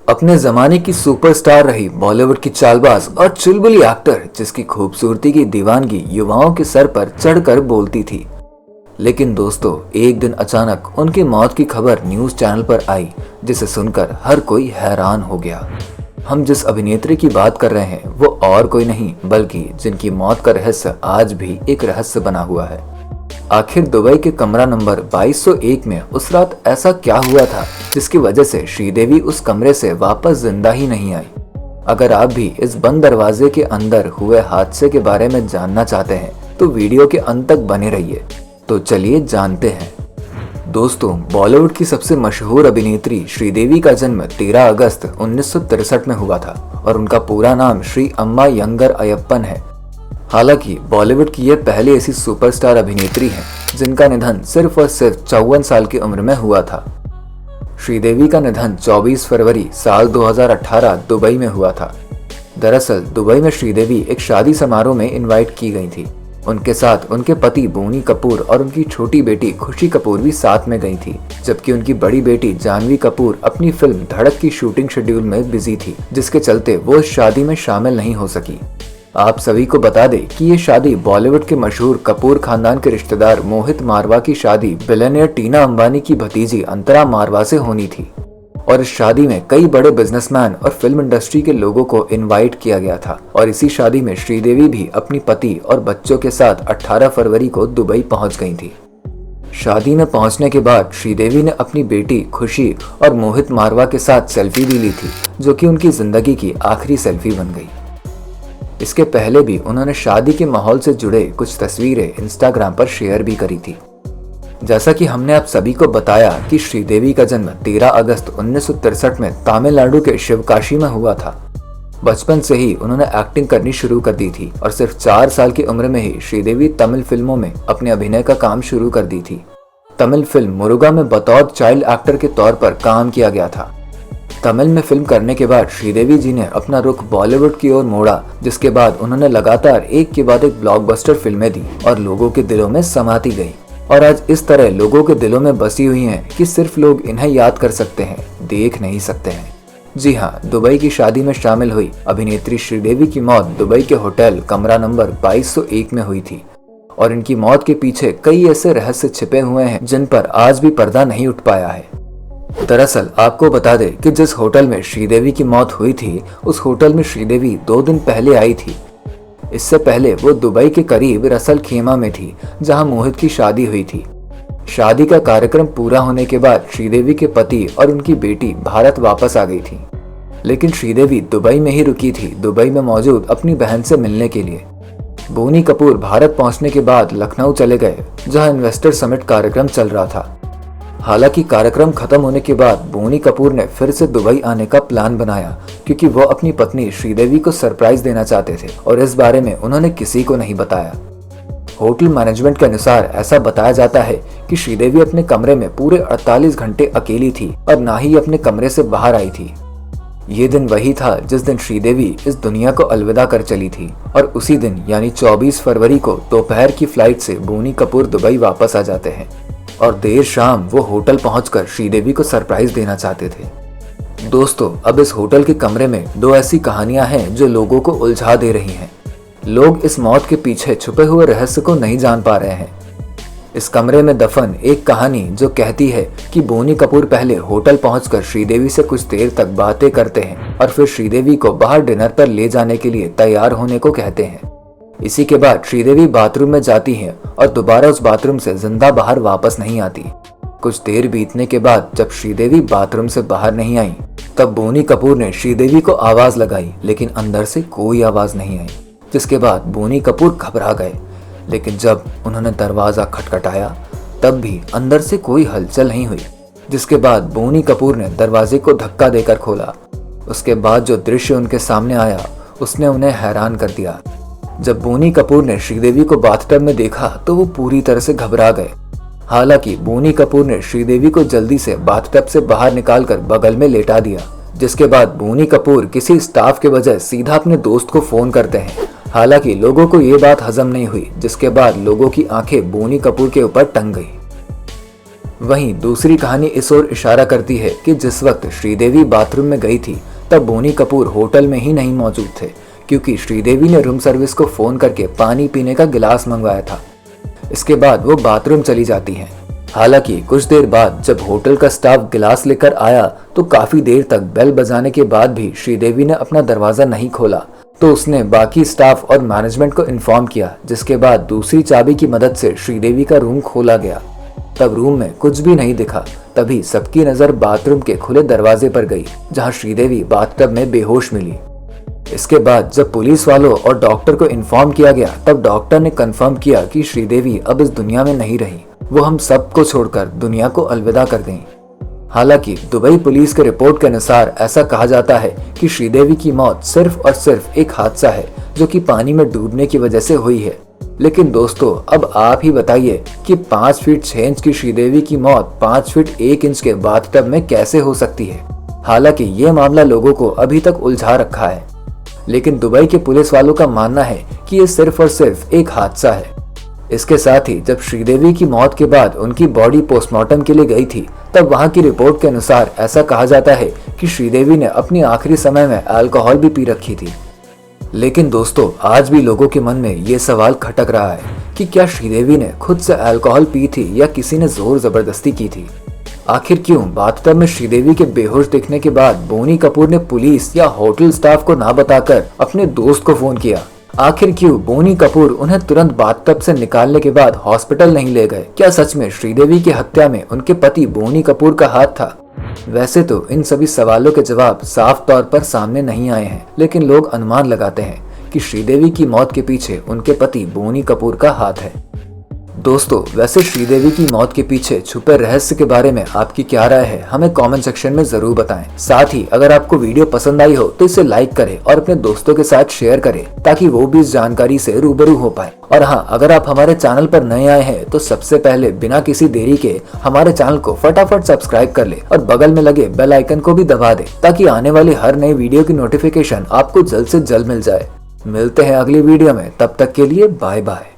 अपने जमाने की सुपरस्टार रही बॉलीवुड की चालबाज और चुलबुली एक्टर जिसकी खूबसूरती की दीवानगी युवाओं के सर पर चढ़कर बोलती थी। लेकिन दोस्तों, एक दिन अचानक उनकी मौत की खबर न्यूज चैनल पर आई, जिसे सुनकर हर कोई हैरान हो गया। हम जिस अभिनेत्री की बात कर रहे हैं वो और कोई नहीं बल्कि जिनकी मौत का रहस्य आज भी एक रहस्य बना हुआ है। आखिर दुबई के कमरा नंबर 2201 में उस रात ऐसा क्या हुआ था जिसकी वजह से श्रीदेवी उस कमरे से वापस जिंदा ही नहीं आई। अगर आप भी इस बंद दरवाजे के अंदर हुए हादसे के बारे में जानना चाहते हैं तो वीडियो के अंत तक बने रहिए। तो चलिए जानते हैं। दोस्तों, बॉलीवुड की सबसे मशहूर अभिनेत्री श्रीदेवी का जन्म 13 अगस्त 1963 में हुआ था और उनका पूरा नाम श्री अम्मा यंगर अयप्पन है। हालांकि बॉलीवुड की यह पहली ऐसी सुपरस्टार अभिनेत्री है जिनका निधन सिर्फ और सिर्फ 54 साल की उम्र में हुआ था। श्रीदेवी का निधन 24 फरवरी साल 2018 दुबई में हुआ था। दरअसल दुबई में श्रीदेवी एक शादी समारोह में इनवाइट की गई थी। उनके साथ उनके पति बोनी कपूर और उनकी छोटी बेटी खुशी कपूर भी साथ में गई थी, जबकि उनकी बड़ी बेटी जानवी कपूर अपनी फिल्म धड़क की शूटिंग शेड्यूल में बिजी थी, जिसके चलते वो इस शादी में शामिल नहीं हो सकी। आप सभी को बता दें कि ये शादी बॉलीवुड के मशहूर कपूर खानदान के रिश्तेदार मोहित मारवा की शादी बिलियनियर टीना अंबानी की भतीजी अंतरा मारवा से होनी थी और इस शादी में कई बड़े बिजनेसमैन और फिल्म इंडस्ट्री के लोगों को इनवाइट किया गया था। और इसी शादी में श्रीदेवी भी अपनी पति और बच्चों के साथ 18 फरवरी को दुबई पहुंच गई थी। शादी में पहुंचने के बाद श्रीदेवी ने अपनी बेटी खुशी और मोहित मारवा के साथ सेल्फी भी ली थी, जो कि उनकी जिंदगी की आखिरी सेल्फी बन गई। इसके पहले भी उन्होंने शादी के माहौल से जुड़े कुछ तस्वीरें इंस्टाग्राम पर शेयर भी करी थी। जैसा कि हमने आप सभी को बताया कि श्रीदेवी का जन्म 13 अगस्त 1963 में तमिलनाडु के शिवकाशी में हुआ था। बचपन से ही उन्होंने एक्टिंग करनी शुरू कर दी थी और सिर्फ 4 साल की उम्र में ही श्रीदेवी तमिल फिल्मों में अपने अभिनय का काम शुरू कर दी थी। तमिल फिल्म मुरुगा में बतौर चाइल्ड एक्टर के तौर पर काम किया गया था। तमिल में फिल्म करने के बाद श्रीदेवी जी ने अपना रुख बॉलीवुड की ओर मोड़ा, जिसके बाद उन्होंने लगातार एक के बाद एक ब्लॉकबस्टर फिल्में दी और लोगों के दिलों में समाती गई और आज इस तरह लोगों के दिलों में बसी हुई हैं कि सिर्फ लोग इन्हें याद कर सकते हैं, देख नहीं सकते हैं। जी हाँ, दुबई की शादी में शामिल हुई अभिनेत्री श्रीदेवी की मौत दुबई के होटल कमरा नंबर 2201 में हुई थी और इनकी मौत के पीछे कई ऐसे रहस्य छिपे हुए हैं जिन पर आज भी पर्दा नहीं उठ पाया है। दरअसल आपको बता दें कि जिस होटल में श्रीदेवी की मौत हुई थी उस होटल में श्रीदेवी 2 दिन पहले आई थी। इससे पहले वो दुबई के करीब रसल खेमा में थी जहां मोहित की शादी हुई थी। शादी का कार्यक्रम पूरा होने के बाद श्रीदेवी के पति और उनकी बेटी भारत वापस आ गई थी, लेकिन श्रीदेवी दुबई में ही रुकी थी, दुबई में मौजूद अपनी बहन से मिलने के लिए। बोनी कपूर भारत पहुंचने के बाद लखनऊ चले गए जहां इन्वेस्टर समिट कार्यक्रम चल रहा था। हालांकि कार्यक्रम खत्म होने के बाद बोनी कपूर ने फिर से दुबई आने का प्लान बनाया क्योंकि वो अपनी पत्नी श्रीदेवी को सरप्राइज देना चाहते थे और इस बारे में उन्होंने किसी को नहीं बताया। होटल मैनेजमेंट के अनुसार ऐसा बताया जाता है कि श्रीदेवी अपने कमरे में पूरे 48 घंटे अकेली थी और ना ही अपने कमरे से बाहर आई थी। ये दिन वही था जिस दिन श्रीदेवी इस दुनिया को अलविदा कर चली थी और उसी दिन यानी 24 फरवरी को दोपहर की फ्लाइट से बोनी कपूर दुबई वापस आ जाते हैं और देर शाम वो होटल पहुंचकर श्रीदेवी को सरप्राइज देना चाहते थे। दोस्तों, अब इस होटल के कमरे में 2 ऐसी कहानियां हैं जो लोगों को उलझा दे रही हैं। लोग इस मौत के पीछे छुपे हुए रहस्य को नहीं जान पा रहे हैं। इस कमरे में दफन एक कहानी जो कहती है कि बोनी कपूर पहले होटल पहुंचकर श्रीदेवी से कुछ देर तक बातें करते हैं और फिर श्रीदेवी को बाहर डिनर पर ले जाने के लिए तैयार होने को कहते हैं। इसी के बाद श्रीदेवी बाथरूम में जाती हैं और दोबारा उस बाथरूम से जिंदा बाहर वापस नहीं आती। कुछ देर बीतने के बाद जब श्रीदेवी बाथरूम से बाहर नहीं आई तब बोनी कपूर ने श्रीदेवी को आवाज लगाई, लेकिन अंदर से कोई आवाज नहीं आई, जिसके बाद बोनी कपूर घबरा गए। लेकिन जब उन्होंने दरवाजा खटखटाया तब भी अंदर से कोई हलचल नहीं हुई, जिसके बाद बोनी कपूर ने दरवाजे को धक्का देकर खोला। उसके बाद जो दृश्य उनके सामने आया उसने उन्हें हैरान कर दिया। जब बोनी कपूर ने श्रीदेवी को बाथटब में देखा तो वो पूरी तरह से घबरा गए। हालांकि बोनी कपूर ने श्रीदेवी को जल्दी से बाथटब से बाहर निकालकर बगल में लेटा दिया, जिसके बाद बोनी कपूर किसी स्टाफ के बजाय सीधा अपने दोस्त को फोन करते हैं। हालांकि लोगों को ये बात हजम नहीं हुई, जिसके बाद लोगों की आंखें बोनी कपूर के ऊपर टंग गई। वहीं दूसरी कहानी इस ओर इशारा करती है कि जिस वक्त श्रीदेवी बाथरूम में गई थी तब बोनी कपूर होटल में ही नहीं मौजूद थे, क्योंकि श्रीदेवी ने रूम सर्विस को फोन करके पानी पीने का गिलास मंगवाया था। इसके बाद वो बाथरूम चली जाती हैं। हालांकि कुछ देर बाद जब होटल का स्टाफ गिलास लेकर आया तो काफी देर तक बेल बजाने के बाद भी श्रीदेवी ने अपना दरवाजा नहीं खोला, तो उसने बाकी स्टाफ और मैनेजमेंट को इन्फॉर्म किया, जिसके बाद दूसरी चाबी की मदद से श्रीदेवी का रूम खोला गया। तब रूम में कुछ भी नहीं दिखा। तभी सबकी नजर बाथरूम के खुले दरवाजे पर गई, जहां श्रीदेवी बाथटब में बेहोश मिली। इसके बाद जब पुलिस वालों और डॉक्टर को इन्फॉर्म किया गया तब डॉक्टर ने कंफर्म किया कि श्रीदेवी अब इस दुनिया में नहीं रही। वो हम सबको छोड़कर दुनिया को अलविदा कर गईं। हालांकि दुबई पुलिस के रिपोर्ट के अनुसार ऐसा कहा जाता है कि श्रीदेवी की मौत सिर्फ और सिर्फ एक हादसा है जो कि पानी में डूबने की वजह से हुई है। लेकिन दोस्तों, अब आप ही बताइए कि 5 फीट 6 इंच की श्रीदेवी की मौत 5 फीट 1 इंच के बाथटब में कैसे हो सकती है। हालांकि ये मामला लोगों को अभी तक उलझा रखा है, लेकिन दुबई के पुलिस वालों का मानना है कि ये सिर्फ और सिर्फ एक हादसा है। इसके साथ ही जब श्रीदेवी की मौत के बाद उनकी बॉडी पोस्टमार्टम के लिए गई थी तब वहां की रिपोर्ट के अनुसार ऐसा कहा जाता है कि श्रीदेवी ने अपनी आखिरी समय में अल्कोहल भी पी रखी थी। लेकिन दोस्तों, आज भी लोगों के मन में ये सवाल खटक रहा है कि क्या श्रीदेवी ने खुद से अल्कोहल पी थी या किसी ने जोर जबरदस्ती की थी। आखिर क्यों बाथटब में श्रीदेवी के बेहोश दिखने के बाद बोनी कपूर ने पुलिस या होटल स्टाफ को ना बताकर अपने दोस्त को फोन किया। आखिर क्यों बोनी कपूर उन्हें तुरंत बाथटब से निकालने के बाद हॉस्पिटल नहीं ले गए। क्या सच में श्रीदेवी की हत्या में उनके पति बोनी कपूर का हाथ था? वैसे तो इन सभी सवालों के जवाब साफ तौर पर सामने नहीं आए हैं, लेकिन लोग अनुमान लगाते हैं कि श्रीदेवी की मौत के पीछे उनके पति बोनी कपूर का हाथ है। दोस्तों, वैसे श्रीदेवी की मौत के पीछे छुपे रहस्य के बारे में आपकी क्या राय है, हमें कमेंट सेक्शन में जरूर बताएं। साथ ही अगर आपको वीडियो पसंद आई हो तो इसे लाइक करें और अपने दोस्तों के साथ शेयर करें ताकि वो भी इस जानकारी से रूबरू हो पाए। और हाँ, अगर आप हमारे चैनल पर नए आए हैं तो सबसे पहले बिना किसी देरी के हमारे चैनल को फटाफट सब्सक्राइब कर ले और बगल में लगे बेल आइकन को भी दबा दे ताकि आने वाली हर नई वीडियो की नोटिफिकेशन आपको जल्द से जल्द मिल जाए। मिलते हैं अगली वीडियो में, तब तक के लिए बाय बाय।